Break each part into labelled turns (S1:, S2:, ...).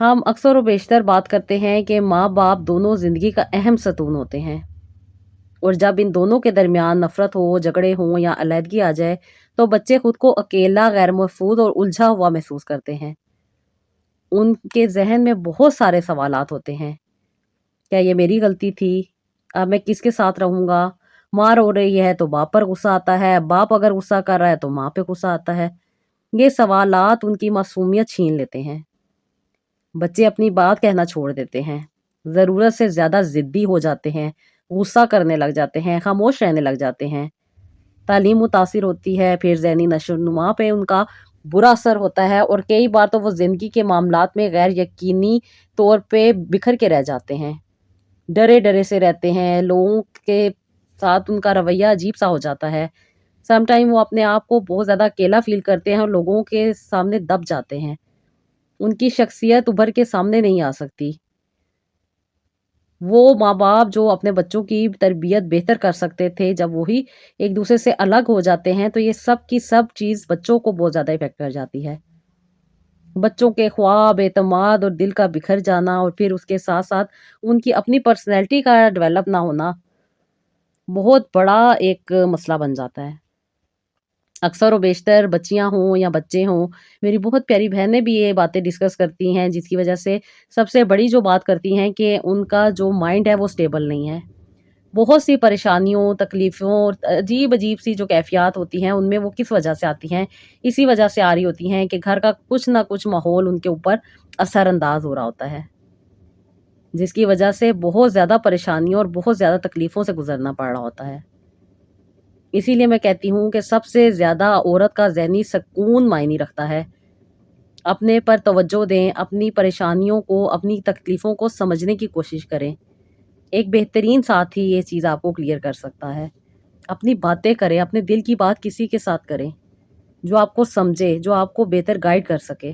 S1: ہم اکثر و بیشتر بات کرتے ہیں کہ ماں باپ دونوں زندگی کا اہم ستون ہوتے ہیں، اور جب ان دونوں کے درمیان نفرت ہو، جھگڑے ہوں یا علیحدگی آ جائے تو بچے خود کو اکیلا، غیر محفوظ اور الجھا ہوا محسوس کرتے ہیں۔ ان کے ذہن میں بہت سارے سوالات ہوتے ہیں: کیا یہ میری غلطی تھی؟ اب میں کس کے ساتھ رہوں گا؟ ماں رو رہی ہے تو باپ پر غصہ آتا ہے، باپ اگر غصہ کر رہا ہے تو ماں پہ غصہ آتا ہے۔ یہ سوالات ان کی معصومیت چھین لیتے ہیں۔ بچے اپنی بات کہنا چھوڑ دیتے ہیں، ضرورت سے زیادہ ضدی ہو جاتے ہیں، غصہ کرنے لگ جاتے ہیں، خاموش رہنے لگ جاتے ہیں۔ تعلیم متاثر ہوتی ہے، پھر ذہنی نشو و نما پہ ان کا برا اثر ہوتا ہے، اور کئی بار تو وہ زندگی کے معاملات میں غیر یقینی طور پہ بکھر کے رہ جاتے ہیں، ڈرے ڈرے سے رہتے ہیں، لوگوں کے ساتھ ان کا رویہ عجیب سا ہو جاتا ہے۔ سم ٹائم وہ اپنے آپ کو بہت زیادہ اکیلا فیل کرتے ہیں اور لوگوں کے سامنے دب جاتے ہیں، ان کی شخصیت ابھر کے سامنے نہیں آ سکتی۔ وہ ماں باپ جو اپنے بچوں کی تربیت بہتر کر سکتے تھے، جب وہی ایک دوسرے سے الگ ہو جاتے ہیں تو یہ سب کی سب چیز بچوں کو بہت زیادہ افیکٹ کر جاتی ہے۔ بچوں کے خواب، اعتماد اور دل کا بکھر جانا، اور پھر اس کے ساتھ ساتھ ان کی اپنی پرسنالٹی کا ڈیولپ نہ ہونا بہت بڑا ایک مسئلہ بن جاتا ہے۔ اکثر و بیشتر بچیاں ہوں یا بچے ہوں، میری بہت پیاری بہنیں بھی یہ باتیں ڈسکس کرتی ہیں، جس کی وجہ سے سب سے بڑی جو بات کرتی ہیں کہ ان کا جو مائنڈ ہے وہ سٹیبل نہیں ہے۔ بہت سی پریشانیوں، تکلیفوں اور عجیب عجیب سی جو کیفیات ہوتی ہیں ان میں وہ کس وجہ سے آتی ہیں؟ اسی وجہ سے آ رہی ہوتی ہیں کہ گھر کا کچھ نہ کچھ ماحول ان کے اوپر اثر انداز ہو رہا ہوتا ہے، جس کی وجہ سے بہت زیادہ پریشانیوں اور بہت زیادہ تکلیفوں سے گزرنا پڑ رہا ہوتا ہے۔ اسی لیے میں کہتی ہوں کہ سب سے زیادہ عورت کا ذہنی سکون معنی رکھتا ہے۔ اپنے پر توجہ دیں، اپنی پریشانیوں کو، اپنی تکلیفوں کو سمجھنے کی کوشش کریں۔ ایک بہترین ساتھی یہ چیز آپ کو کلیئر کر سکتا ہے۔ اپنی باتیں کریں، اپنے دل کی بات کسی کے ساتھ کریں جو آپ کو سمجھے، جو آپ کو بہتر گائیڈ کر سکے،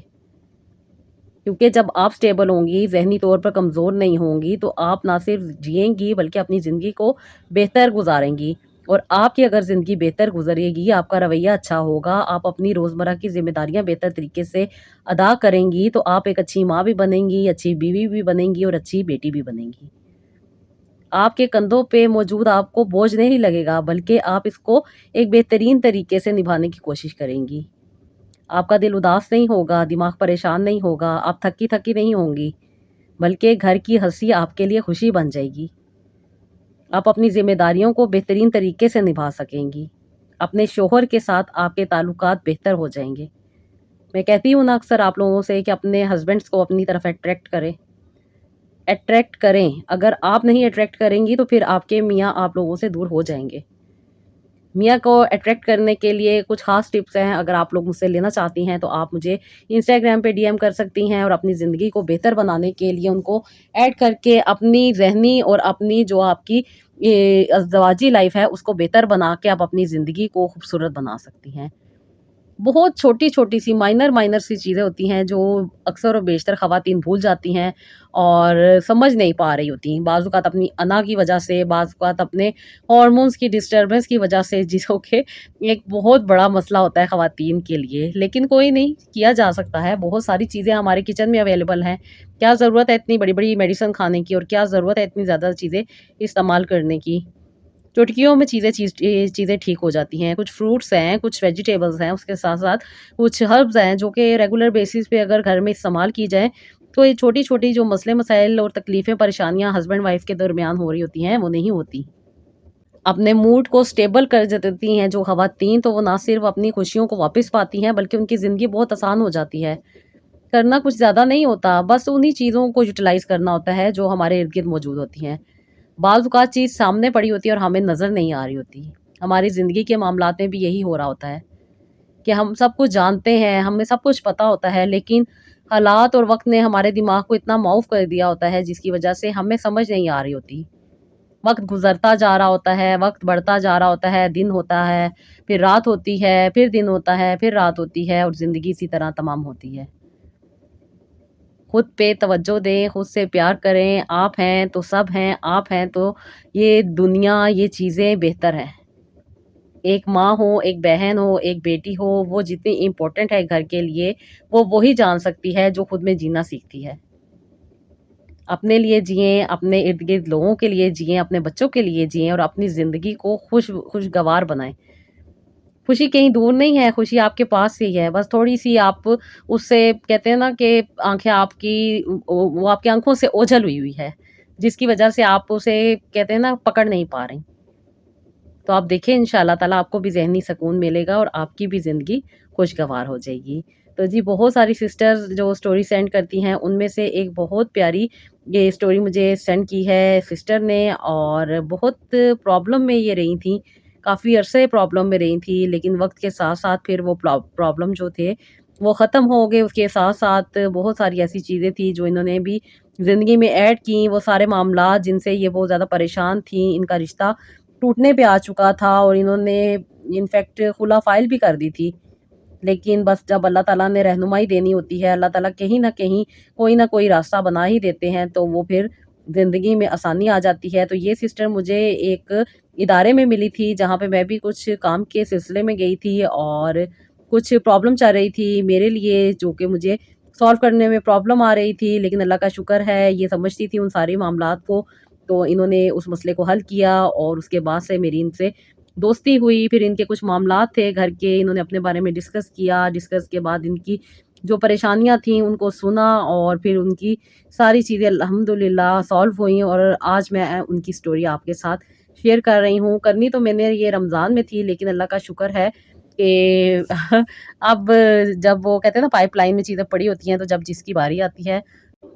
S1: کیونکہ جب آپ سٹیبل ہوں گی، ذہنی طور پر کمزور نہیں ہوں گی، تو آپ نہ صرف جئیں گی بلکہ اپنی زندگی کو بہتر گزاریں گی۔ اور آپ کی اگر زندگی بہتر گزرے گی، آپ کا رویہ اچھا ہوگا، آپ اپنی روزمرہ کی ذمہ داریاں بہتر طریقے سے ادا کریں گی، تو آپ ایک اچھی ماں بھی بنیں گی، اچھی بیوی بھی بنیں گی اور اچھی بیٹی بھی بنیں گی۔ آپ کے کندھوں پہ موجود آپ کو بوجھ نہیں لگے گا، بلکہ آپ اس کو ایک بہترین طریقے سے نبھانے کی کوشش کریں گی۔ آپ کا دل اداس نہیں ہوگا، دماغ پریشان نہیں ہوگا، آپ تھکی تھکی نہیں ہوں گی، بلکہ گھر کی ہنسی آپ کے لیے خوشی بن جائے گی۔ آپ اپنی ذمہ داریوں کو بہترین طریقے سے نبھا سکیں گی۔ اپنے شوہر کے ساتھ آپ کے تعلقات بہتر ہو جائیں گے۔ میں کہتی ہوں نا اکثر آپ لوگوں سے کہ اپنے ہسبینڈس کو اپنی طرف اٹریکٹ کریں۔ اگر آپ نہیں اٹریکٹ کریں گی تو پھر آپ کے میاں آپ لوگوں سے دور ہو جائیں گے۔ میاں کو اٹریکٹ کرنے کے لیے کچھ خاص ٹپس ہیں، اگر آپ لوگ مجھ سے لینا چاہتی ہیں تو آپ مجھے انسٹاگرام پہ ڈی ایم کر سکتی ہیں، اور اپنی زندگی کو بہتر بنانے کے لیے ان کو ایڈ کر کے اپنی ذہنی اور اپنی جو آپ کی ازدواجی لائف ہے اس کو بہتر بنا کے آپ اپنی زندگی کو خوبصورت بنا سکتی ہیں۔ بہت چھوٹی چھوٹی سی مائنر سی چیزیں ہوتی ہیں جو اکثر و بیشتر خواتین بھول جاتی ہیں اور سمجھ نہیں پا رہی ہوتی ہیں، بعض اوقات اپنی انا کی وجہ سے، بعض اوقات اپنے ہارمونز کی ڈسٹربنس کی وجہ سے، جسوں کے ایک بہت بڑا مسئلہ ہوتا ہے خواتین کے لیے۔ لیکن کوئی نہیں، کیا جا سکتا ہے، بہت ساری چیزیں ہمارے کچن میں اویلیبل ہیں۔ کیا ضرورت ہے اتنی بڑی بڑی میڈیسن کھانے کی، اور کیا ضرورت ہے اتنی زیادہ چیزیں استعمال کرنے کی؟ چٹکیوں میں چیزیں ٹھیک ہو جاتی ہیں۔ کچھ فروٹس ہیں، کچھ ویجیٹیبلز ہیں، اس کے ساتھ ساتھ کچھ ہربز ہیں جو کہ ریگولر بیسس پہ اگر گھر میں استعمال کی جائیں تو یہ چھوٹی چھوٹی جو مسئلے مسائل اور تکلیفیں، پریشانیاں ہسبینڈ وائف کے درمیان ہو رہی ہوتی ہیں وہ نہیں ہوتی۔ اپنے موڈ کو سٹیبل کر دیتی ہیں جو خواتین، تو وہ نہ صرف اپنی خوشیوں کو واپس پاتی ہیں بلکہ ان کی زندگی بہت آسان ہو جاتی ہے۔ کرنا کچھ زیادہ نہیں ہوتا، بس انہی چیزوں کو یوٹیلائز کرنا ہوتا ہے جو ہمارے ارد گرد موجود ہوتی ہیں۔ بعض اوقات چیز سامنے پڑی ہوتی ہے اور ہمیں نظر نہیں آ رہی ہوتی۔ ہماری زندگی کے معاملات میں بھی یہی ہو رہا ہوتا ہے کہ ہم سب کچھ جانتے ہیں، ہمیں سب کچھ پتا ہوتا ہے، لیکن حالات اور وقت نے ہمارے دماغ کو اتنا معاف کر دیا ہوتا ہے جس کی وجہ سے ہمیں سمجھ نہیں آ رہی ہوتی۔ وقت گزرتا جا رہا ہوتا ہے، وقت بڑھتا جا رہا ہوتا ہے، دن ہوتا ہے، پھر رات ہوتی ہے، پھر دن ہوتا ہے، پھر رات ہوتی ہے، اور زندگی اسی طرح تمام ہوتی ہے۔ خود پہ توجہ دیں، خود سے پیار کریں۔ آپ ہیں تو سب ہیں، آپ ہیں تو یہ دنیا، یہ چیزیں بہتر ہیں۔ ایک ماں ہو، ایک بہن ہو، ایک بیٹی ہو، وہ جتنی امپورٹنٹ ہے گھر کے لیے، وہ وہی جان سکتی ہے جو خود میں جینا سیکھتی ہے۔ اپنے لیے جئیں، اپنے ارد گرد لوگوں کے لیے جئیں، اپنے بچوں کے لیے جئیں اور اپنی زندگی کو خوشگوار بنائیں۔ خوشی کہیں دور نہیں ہے، خوشی آپ کے پاس ہی ہے، بس تھوڑی سی آپ اس سے کہتے ہیں نا کہ آنکھیں آپ کی وہ آپ کی آنکھوں سے اوجھل ہوئی ہے، جس کی وجہ سے آپ اسے کہتے ہیں نا پکڑ نہیں پا رہی۔ تو آپ دیکھیں انشاءاللہ تعالیٰ آپ کو بھی ذہنی سکون ملے گا اور آپ کی بھی زندگی خوشگوار ہو جائے گی۔ تو جی بہت ساری سسٹرز جو سٹوری سینڈ کرتی ہیں، ان میں سے ایک بہت پیاری یہ سٹوری مجھے سینڈ کی ہے سسٹر نے، اور بہت پرابلم میں یہ رہی تھیں، کافی عرصے پرابلم میں رہی تھی، لیکن وقت کے ساتھ ساتھ پھر وہ پرابلم جو تھے وہ ختم ہو گئے۔ اس کے ساتھ ساتھ بہت ساری ایسی چیزیں تھیں جو انہوں نے بھی زندگی میں ایڈ کی، وہ سارے معاملات جن سے یہ بہت زیادہ پریشان تھیں، ان کا رشتہ ٹوٹنے پہ آ چکا تھا اور انہوں نے انفیکٹ خلا فائل بھی کر دی تھی، لیکن بس جب اللہ تعالیٰ نے رہنمائی دینی ہوتی ہے، اللہ تعالیٰ کہیں نہ کہیں کوئی نہ کوئی راستہ بنا ہی دیتے ہیں، تو وہ پھر زندگی میں آسانی آ جاتی ہے۔ تو یہ سسٹر مجھے ایک ادارے میں ملی تھی جہاں پہ میں بھی کچھ کام کے سلسلے میں گئی تھی، اور کچھ پرابلم چل رہی تھی میرے لیے جو کہ مجھے سالو کرنے میں پرابلم آ رہی تھی، لیکن اللہ کا شکر ہے یہ سمجھتی تھی ان سارے معاملات کو، تو انہوں نے اس مسئلے کو حل کیا، اور اس کے بعد سے میری ان سے دوستی ہوئی۔ پھر ان کے کچھ معاملات تھے گھر کے، انہوں نے اپنے بارے میں ڈسکس کیا، ڈسکس کے بعد ان کی جو پریشانیاں تھیں ان کو سنا، اور پھر ان کی ساری چیزیں الحمدللہ سالو ہوئیں، اور آج میں ان کی سٹوری آپ کے ساتھ شیئر کر رہی ہوں۔ کرنی تو میں نے یہ رمضان میں تھی، لیکن اللہ کا شکر ہے کہ اب جب وہ کہتے ہیں نا پائپ لائن میں چیزیں پڑی ہوتی ہیں، تو جب جس کی باری آتی ہے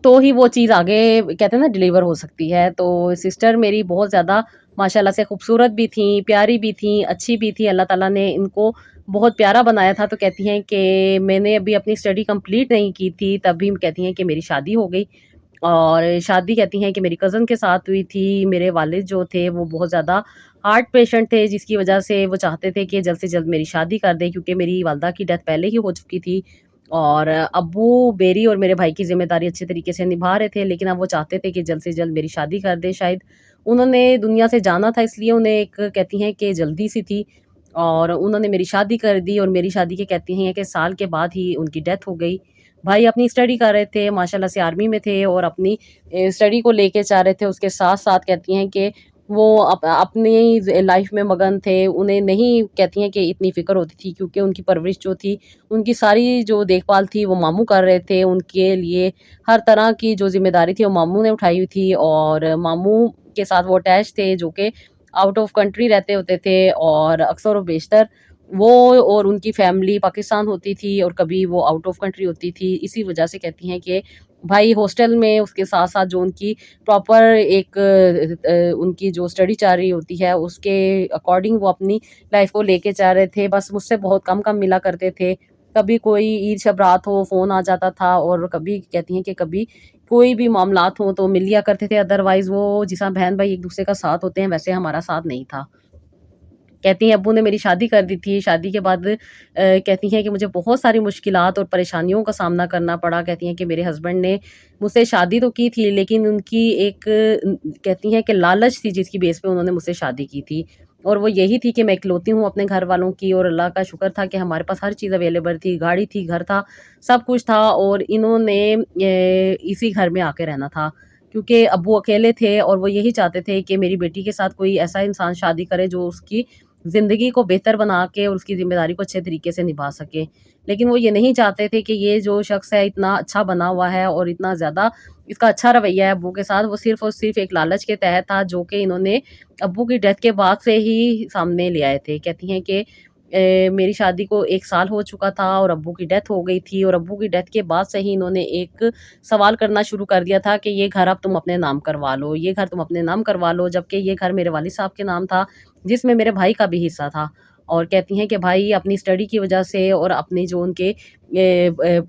S1: تو ہی وہ چیز آگے کہتے ہیں نا ڈیلیور ہو سکتی ہے۔ تو سسٹر میری بہت زیادہ ماشاءاللہ سے خوبصورت بھی تھیں، پیاری بھی تھیں، اچھی بھی تھیں، اللہ تعالیٰ نے ان کو بہت پیارا بنایا تھا۔ تو کہتی ہیں کہ میں نے ابھی اپنی اسٹڈی کمپلیٹ نہیں کی تھی، تب بھی کہتی ہیں کہ میری شادی ہو گئی، اور شادی کہتی ہیں کہ میری کزن کے ساتھ ہوئی تھی۔ میرے والد جو تھے وہ بہت زیادہ ہارٹ پیشنٹ تھے، جس کی وجہ سے وہ چاہتے تھے کہ جلد سے جلد میری شادی کر دیں، کیونکہ میری والدہ کی ڈیتھ پہلے ہی ہو چکی تھی، اور ابو میری اور میرے بھائی کی ذمہ داری اچھے طریقے سے نبھا رہے تھے، لیکن اب وہ چاہتے تھے کہ جلد سے جلد میری شادی کر دیں۔ شاید انہوں نے دنیا سے جانا تھا، اس لیے انہیں ایک کہتی ہیں کہ جلدی سی تھی، اور انہوں نے میری شادی کر دی، اور میری شادی کے کہتی ہیں کہ سال کے بعد ہی ان کی ڈیتھ ہو گئی۔ بھائی اپنی اسٹڈی کر رہے تھے، ماشاءاللہ سے آرمی میں تھے، اور اپنی اسٹڈی کو لے کے چاہ رہے تھے، اس کے ساتھ ساتھ کہتی ہیں کہ وہ اپنی لائف میں مگن تھے، انہیں نہیں کہتی ہیں کہ اتنی فکر ہوتی تھی، کیونکہ ان کی پرورش جو تھی، ان کی ساری جو دیکھ بھال تھی وہ ماموں کر رہے تھے، ان کے لیے ہر طرح کی جو ذمہ داری تھی وہ ماموں نے اٹھائی ہوئی تھی، اور ماموں کے ساتھ وہ اٹیچ تھے جو کہ آؤٹ آف کنٹری رہتے ہوتے تھے، اور اکثر و بیشتر وہ اور ان کی فیملی پاکستان ہوتی تھی، اور کبھی وہ آؤٹ آف کنٹری ہوتی تھی۔ اسی وجہ سے کہتی ہیں کہ بھائی ہاسٹل میں اس کے ساتھ ساتھ جو ان کی پراپر ایک ان کی جو اسٹڈی چل رہی ہوتی ہے اس کے اکارڈنگ وہ اپنی لائف کو لے کے چاہ رہے تھے، بس مجھ سے بہت کم کم ملا کرتے تھے، کبھی کوئی عید شب رات ہو فون آ جاتا تھا، اور کبھی کہتی ہیں کہ کبھی کوئی بھی معاملات ہوں تو مل لیا کرتے تھے، ادروائز وہ جس طرح بہن بھائی ایک دوسرے کا ساتھ ہوتے ہیں ویسے ہمارا ساتھ نہیں تھا۔ کہتی ہیں ابو نے میری شادی کر دی تھی، شادی کے بعد کہتی ہیں کہ مجھے بہت ساری مشکلات اور پریشانیوں کا سامنا کرنا پڑا۔ کہتی ہیں کہ میرے ہسبینڈ نے مجھ سے شادی تو کی تھی، لیکن ان کی ایک کہتی ہیں کہ لالچ تھی جس کی بیس پہ انہوں نے مجھ سے شادی کی تھی، اور وہ یہی تھی کہ میں اکلوتی ہوں اپنے گھر والوں کی، اور اللہ کا شکر تھا کہ ہمارے پاس ہر چیز اویلیبل تھی، گاڑی تھی، گھر تھا، سب کچھ تھا، اور انہوں نے اسی گھر میں آ کے رہنا تھا، کیونکہ ابو اکیلے تھے، اور وہ یہی چاہتے تھے کہ میری بیٹی کے ساتھ کوئی ایسا انسان شادی کرے جو اس کی زندگی کو بہتر بنا کے اور اس کی ذمہ داری کو اچھے طریقے سے نبھا سکے۔ لیکن وہ یہ نہیں چاہتے تھے کہ یہ جو شخص ہے اتنا اچھا بنا ہوا ہے اور اتنا زیادہ اس کا اچھا رویہ ہے ابو کے ساتھ، وہ صرف اور صرف ایک لالچ کے تحت تھا، جو کہ انہوں نے ابو کی ڈیتھ کے بعد سے ہی سامنے لے آئے تھے۔ کہتی ہیں کہ میری شادی کو 1 سال ہو چکا تھا اور ابو کی ڈیتھ ہو گئی تھی، اور ابو کی ڈیتھ کے بعد سے ہی انہوں نے ایک سوال کرنا شروع کر دیا تھا کہ یہ گھر اب تم اپنے نام کروا لو، یہ گھر تم اپنے نام کروا لو، جبکہ یہ گھر میرے والد صاحب کے نام تھا، جس میں میرے بھائی کا بھی حصہ تھا۔ اور کہتی ہیں کہ بھائی اپنی اسٹڈی کی وجہ سے اور اپنی جو ان کے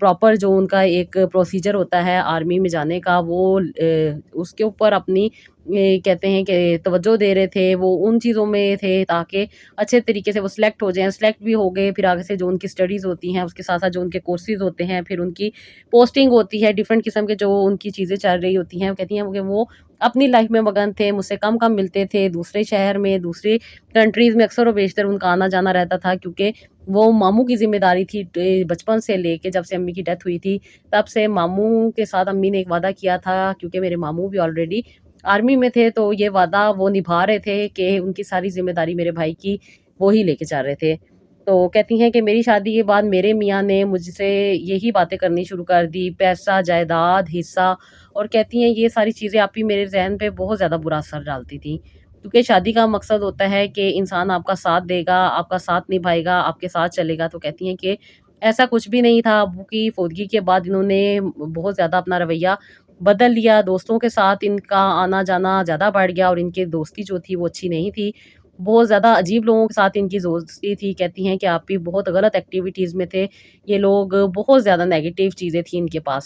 S1: پراپر جو ان کا ایک پروسیجر ہوتا ہے آرمی میں جانے کا، وہ اس کے اوپر اپنی کہتے ہیں کہ توجہ دے رہے تھے، وہ ان چیزوں میں تھے تاکہ اچھے طریقے سے وہ سلیکٹ ہو جائیں، سلیکٹ بھی ہو گئے، پھر آگے سے جو ان کی اسٹڈیز ہوتی ہیں اس کے ساتھ ساتھ جو ان کے کورسز ہوتے ہیں، پھر ان کی پوسٹنگ ہوتی ہے، ڈفرینٹ قسم کے جو ان کی چیزیں چل رہی ہوتی ہیں، وہ کہتی ہیں کہ وہ اپنی لائف میں مگن تھے، مجھ سے کم کم ملتے تھے، دوسرے شہر میں دوسری کنٹریز میں اکثر و بیشتر ان کا آنا جانا رہتا تھا، کیونکہ وہ ماموں کی ذمہ داری تھی۔ بچپن سے لے کے جب سے امی کی ڈیتھ ہوئی تھی تب سے ماموں کے ساتھ امی نے ایک وعدہ کیا تھا، کیونکہ میرے ماموں بھی آلریڈی آرمی میں تھے، تو یہ وعدہ وہ نبھا رہے تھے کہ ان کی ساری ذمہ داری میرے بھائی کی وہی لے کے چل رہے تھے۔ تو کہتی ہیں کہ میری شادی کے بعد میرے میاں نے مجھ سے یہی باتیں کرنی شروع کر دی، پیسہ، جائیداد، حصہ، اور کہتی ہیں یہ ساری چیزیں آپ ہی میرے ذہن پہ بہت زیادہ برا اثر ڈالتی تھیں، کیونکہ شادی کا مقصد ہوتا ہے کہ انسان آپ کا ساتھ دے گا، آپ کا ساتھ نبھائے گا، آپ کے ساتھ چلے گا۔ تو کہتی ہیں کہ ایسا کچھ بھی نہیں تھا۔ ابو کی فوتگی کے بعد انہوں نے بہت زیادہ اپنا رویہ بدل لیا، دوستوں کے ساتھ ان کا آنا جانا زیادہ بڑھ گیا، اور ان کی دوستی جو تھی وہ اچھی نہیں تھی، بہت زیادہ عجیب لوگوں کے ساتھ ان کی دوستی تھی۔ کہتی ہیں کہ آپ بھی بہت غلط ایکٹیویٹیز میں تھے، یہ لوگ بہت زیادہ نیگیٹو چیزیں تھیں ان کے پاس،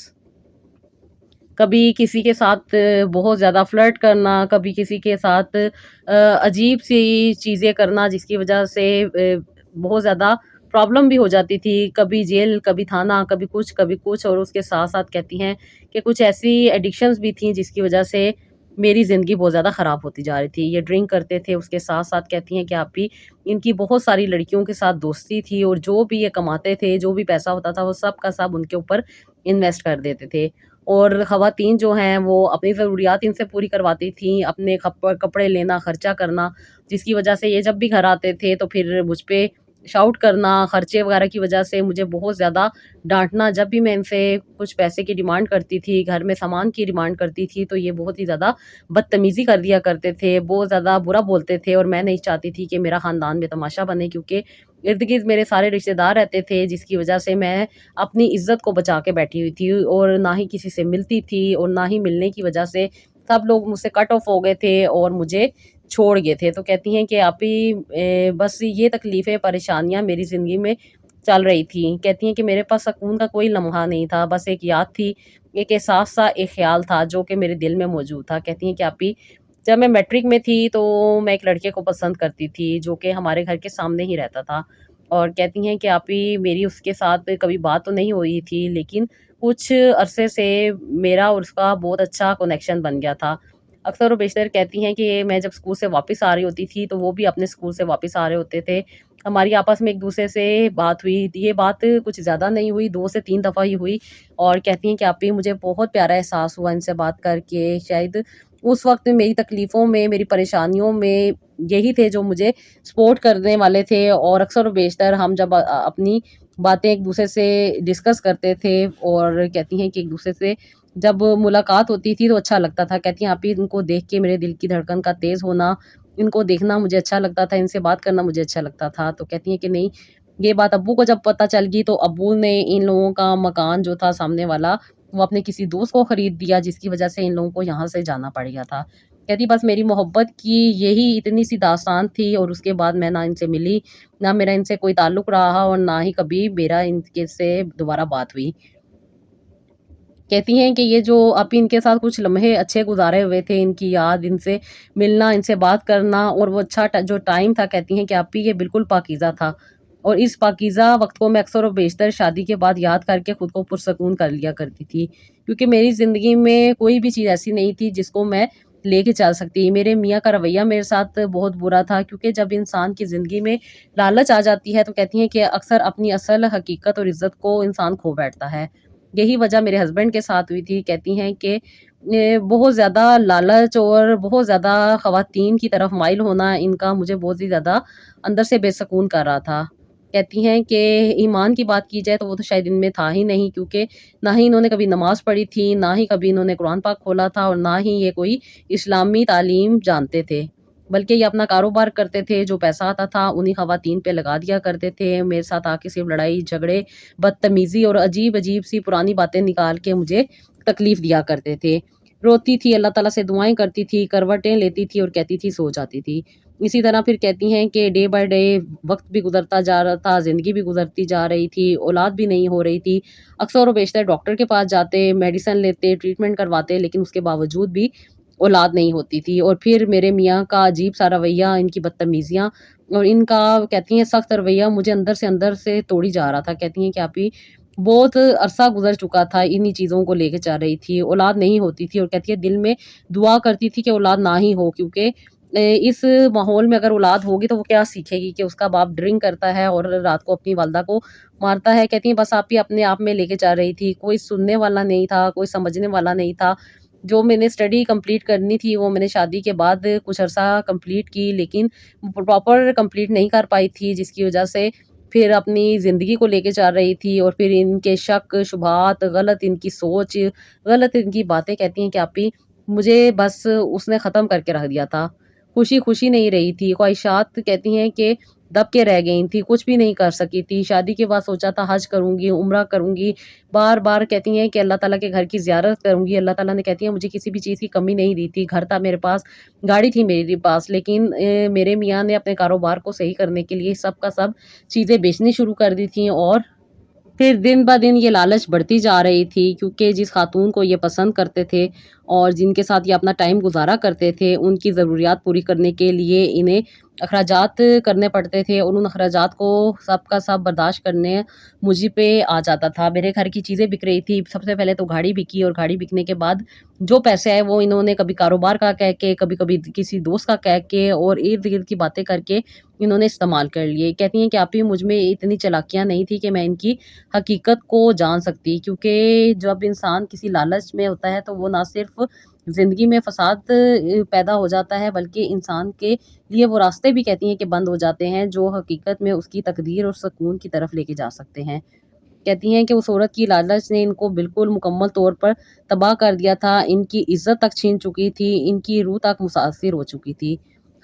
S1: کبھی کسی کے ساتھ بہت زیادہ فلرٹ کرنا، کبھی کسی کے ساتھ عجیب سی چیزیں کرنا، جس کی وجہ سے بہت زیادہ پرابلم بھی ہو جاتی تھی، کبھی جیل، کبھی تھانہ، کبھی کچھ، اور اس کے ساتھ ساتھ کہتی ہیں کہ کچھ ایسی ایڈکشنز بھی تھیں جس کی وجہ سے میری زندگی بہت زیادہ خراب ہوتی جا رہی تھی۔ یہ ڈرنک کرتے تھے، اس کے ساتھ ساتھ کہتی ہیں کہ آپ بھی ان کی بہت ساری لڑکیوں کے ساتھ دوستی تھی، اور جو بھی یہ کماتے تھے، جو بھی پیسہ ہوتا تھا، وہ سب کا سب ان کے اوپر انویسٹ کر دیتے تھے، اور خواتین جو ہیں وہ اپنی ضروریات ان سے پوری کرواتی تھیں، اپنے کپڑے لینا، خرچہ کرنا، جس کی وجہ سے یہ جب بھی گھر آتے تھے تو پھر مجھ پہ شاؤٹ کرنا، خرچے وغیرہ کی وجہ سے مجھے بہت زیادہ ڈانٹنا۔ جب بھی میں ان سے کچھ پیسے کی ڈیمانڈ کرتی تھی، گھر میں سامان کی ڈیمانڈ کرتی تھی، تو یہ بہت ہی زیادہ بدتمیزی کر دیا کرتے تھے، بہت زیادہ برا بولتے تھے، اور میں نہیں چاہتی تھی کہ میرا خاندان میں تماشا بنے، کیونکہ ارد گرد میرے سارے رشتے دار رہتے تھے، جس کی وجہ سے میں اپنی عزت کو بچا کے بیٹھی ہوئی تھی، اور نہ ہی کسی سے ملتی تھی، اور نہ ہی ملنے کی وجہ سے سب لوگ مجھ سے کٹ آف ہو گئے تھے اور مجھے چھوڑ گئے تھے۔ تو کہتی ہیں کہ آپ ہی بس یہ تکلیفیں، پریشانیاں میری زندگی میں چل رہی تھیں۔ کہتی ہیں کہ میرے پاس سکون کا کوئی لمحہ نہیں تھا، بس ایک یاد تھی، ایک احساس تھا، ایک خیال تھا جو کہ میرے دل میں موجود تھا۔ کہتی ہیں کہ آپ ہی جب میں میٹرک میں تھی تو میں ایک لڑکے کو پسند کرتی تھی، جو کہ ہمارے گھر کے سامنے ہی رہتا تھا، اور کہتی ہیں کہ آپ ہی میری اس کے ساتھ کبھی بات تو نہیں ہوئی تھی، لیکن کچھ عرصے سے میرا اور اس کا بہت اچھا کنیکشن بن گیا تھا۔ اکثر و بیشتر کہتی ہیں کہ میں جب اسکول سے واپس آ رہی ہوتی تھی تو وہ بھی اپنے اسکول سے واپس آ رہے ہوتے تھے، ہماری آپس میں ایک دوسرے سے بات ہوئی، یہ بات کچھ زیادہ نہیں ہوئی، 2 سے 3 دفعہ ہی ہوئی، اور کہتی ہیں کہ آپ ہی مجھے بہت پیارا احساس ہوا ان سے بات کر کے۔ شاید اس وقت میری تکلیفوں میں، میری پریشانیوں میں یہی تھے جو مجھے سپورٹ کرنے والے تھے، اور اکثر و بیشتر ہم جب اپنی باتیں ایک دوسرے سے ڈسکس کرتے تھے، اور کہتی ہیں کہ ایک دوسرے سے جب ملاقات ہوتی تھی تو اچھا لگتا تھا۔ کہتی ہیں آپ ہی ان کو دیکھ کے میرے دل کی دھڑکن کا تیز ہونا، ان کو دیکھنا مجھے اچھا لگتا تھا، ان سے بات کرنا مجھے اچھا لگتا تھا۔ تو کہتی ہیں کہ نہیں، یہ بات ابو کو جب پتہ چل گئی تو ابو نے ان لوگوں کا مکان جو تھا سامنے والا، وہ اپنے کسی دوست کو خرید دیا، جس کی وجہ سے ان لوگوں کو یہاں سے جانا پڑ گیا تھا۔ کہتی بس میری محبت کی یہی اتنی سی داستان تھی، اور اس کے بعد میں نہ ان سے ملی، نہ میرا ان سے کوئی تعلق رہا، اور نہ ہی کبھی میرا ان کے سے دوبارہ بات ہوئی۔ کہتی ہیں کہ یہ جو اب ان کے ساتھ کچھ لمحے اچھے گزارے ہوئے تھے، ان کی یاد، ان سے ملنا، ان سے بات کرنا، اور وہ اچھا جو ٹائم تھا، کہتی ہیں کہ اب بھی یہ بالکل پاکیزہ تھا، اور اس پاکیزہ وقت کو میں اکثر و بیشتر شادی کے بعد یاد کر کے خود کو پرسکون کر لیا کرتی تھی، کیونکہ میری زندگی میں کوئی بھی چیز ایسی نہیں تھی جس کو میں لے کے چل سکتی۔ میرے میاں کا رویہ میرے ساتھ بہت برا تھا، کیونکہ جب انسان کی زندگی میں لالچ آ جاتی ہے تو کہتی ہیں کہ اکثر اپنی اصل حقیقت اور عزت کو انسان کھو بیٹھتا ہے۔ یہی وجہ میرے ہسبینڈ کے ساتھ ہوئی تھی۔ کہتی ہیں کہ بہت زیادہ لالچ اور بہت زیادہ خواتین کی طرف مائل ہونا ان کا مجھے بہت ہی زیادہ اندر سے بے سکون کر رہا تھا۔ کہتی ہیں کہ ایمان کی بات کی جائے تو وہ تو شاید ان میں تھا ہی نہیں، کیونکہ نہ ہی انہوں نے کبھی نماز پڑھی تھی، نہ ہی کبھی انہوں نے قرآن پاک کھولا تھا، اور نہ ہی یہ کوئی اسلامی تعلیم جانتے تھے، بلکہ یہ اپنا کاروبار کرتے تھے، جو پیسہ آتا تھا انہی خواتین پہ لگا دیا کرتے تھے، میرے ساتھ آ کے صرف لڑائی جھگڑے، بدتمیزی اور عجیب عجیب سی پرانی باتیں نکال کے مجھے تکلیف دیا کرتے تھے۔ روتی تھی، اللہ تعالیٰ سے دعائیں کرتی تھی، کروٹیں لیتی تھی، اور کہتی تھی سو جاتی تھی۔ اسی طرح پھر کہتی ہیں کہ ڈے بائی ڈے وقت بھی گزرتا جا رہا تھا، زندگی بھی گزرتی جا رہی تھی، اولاد بھی نہیں ہو رہی تھی، اکثر و بیشتر ڈاکٹر کے پاس جاتے، میڈیسن لیتے، ٹریٹمنٹ کرواتے، لیکن اس کے باوجود بھی اولاد نہیں ہوتی تھی۔ اور پھر میرے میاں کا عجیب سا رویہ، ان کی بدتمیزیاں، اور ان کا کہتی ہیں سخت رویہ مجھے اندر سے توڑی جا رہا تھا۔ کہتی ہیں کہ آپ ہی بہت عرصہ گزر چکا تھا انہی چیزوں کو لے کے چل رہی تھی، اولاد نہیں ہوتی تھی اور کہتی ہے دل میں دعا کرتی تھی کہ اولاد نہ ہی ہو، کیونکہ اس ماحول میں اگر اولاد ہوگی تو وہ کیا سیکھے گی کہ اس کا باپ ڈرنک کرتا ہے اور رات کو اپنی والدہ کو مارتا ہے۔ کہتی ہیں بس آپ ہی اپنے آپ میں لے کے چل رہی تھی، کوئی سننے والا نہیں تھا، کوئی سمجھنے والا نہیں تھا۔ جو میں نے اسٹڈی کمپلیٹ کرنی تھی وہ میں نے شادی کے بعد کچھ عرصہ کمپلیٹ کی، لیکن پراپر کمپلیٹ نہیں کر پائی تھی، جس کی وجہ سے پھر اپنی زندگی کو لے کے چل رہی تھی اور پھر ان کے شک شبہات، غلط ان کی سوچ، غلط ان کی باتیں، کہتی ہیں کہ آپی مجھے بس اس نے ختم کر کے رکھ دیا تھا، خوشی خوشی نہیں رہی تھی، خواہشات کہتی ہیں کہ دب کے رہ گئی تھی، کچھ بھی نہیں کر سکی تھی۔ شادی کے بعد سوچا تھا حج کروں گی، عمرہ کروں گی، بار بار کہتی ہیں کہ اللہ تعالیٰ کے گھر کی زیارت کروں گی۔ اللہ تعالیٰ نے کہتی ہیں مجھے کسی بھی چیز کی کمی نہیں دی تھی، گھر تھا میرے پاس، گاڑی تھی میرے پاس، لیکن میرے میاں نے اپنے کاروبار کو صحیح کرنے کے لیے سب کا سب چیزیں بیچنی شروع کر دی تھیں، اور پھر دن بہ دن یہ لالچ بڑھتی جا رہی تھی، کیونکہ جس خاتون کو یہ پسند کرتے تھے اور جن کے ساتھ یہ اپنا ٹائم گزارا کرتے تھے، ان کی ضروریات پوری کرنے کے لیے انہیں اخراجات کرنے پڑتے تھے، اور ان اخراجات کو سب کا سب برداشت کرنے مجھے پہ آ جاتا تھا۔ میرے گھر کی چیزیں بک رہی تھی، سب سے پہلے تو گاڑی بکی، اور گاڑی بکنے کے بعد جو پیسے آئے وہ انہوں نے کبھی کاروبار کا کہہ کے، کبھی کبھی کسی دوست کا کہہ کے اور ارد گرد کی باتیں کر کے انہوں نے استعمال کر لیے۔ کہتی ہیں کہ آپ ہی مجھ میں اتنی چالاکیاں نہیں تھی کہ میں ان کی حقیقت کو جان سکتی، کیونکہ جب انسان کسی لالچ میں ہوتا ہے تو وہ نہ صرف زندگی میں فساد پیدا ہو جاتا ہے، بلکہ انسان کے لیے وہ راستے بھی کہتی ہیں کہ بند ہو جاتے ہیں جو حقیقت میں اس کی تقدیر اور سکون کی طرف لے کے جا سکتے ہیں۔ کہتی ہیں کہ اس عورت کی لالچ نے ان کو بالکل مکمل طور پر تباہ کر دیا تھا، ان کی عزت تک چھین چکی تھی، ان کی روح تک متاثر ہو چکی تھی۔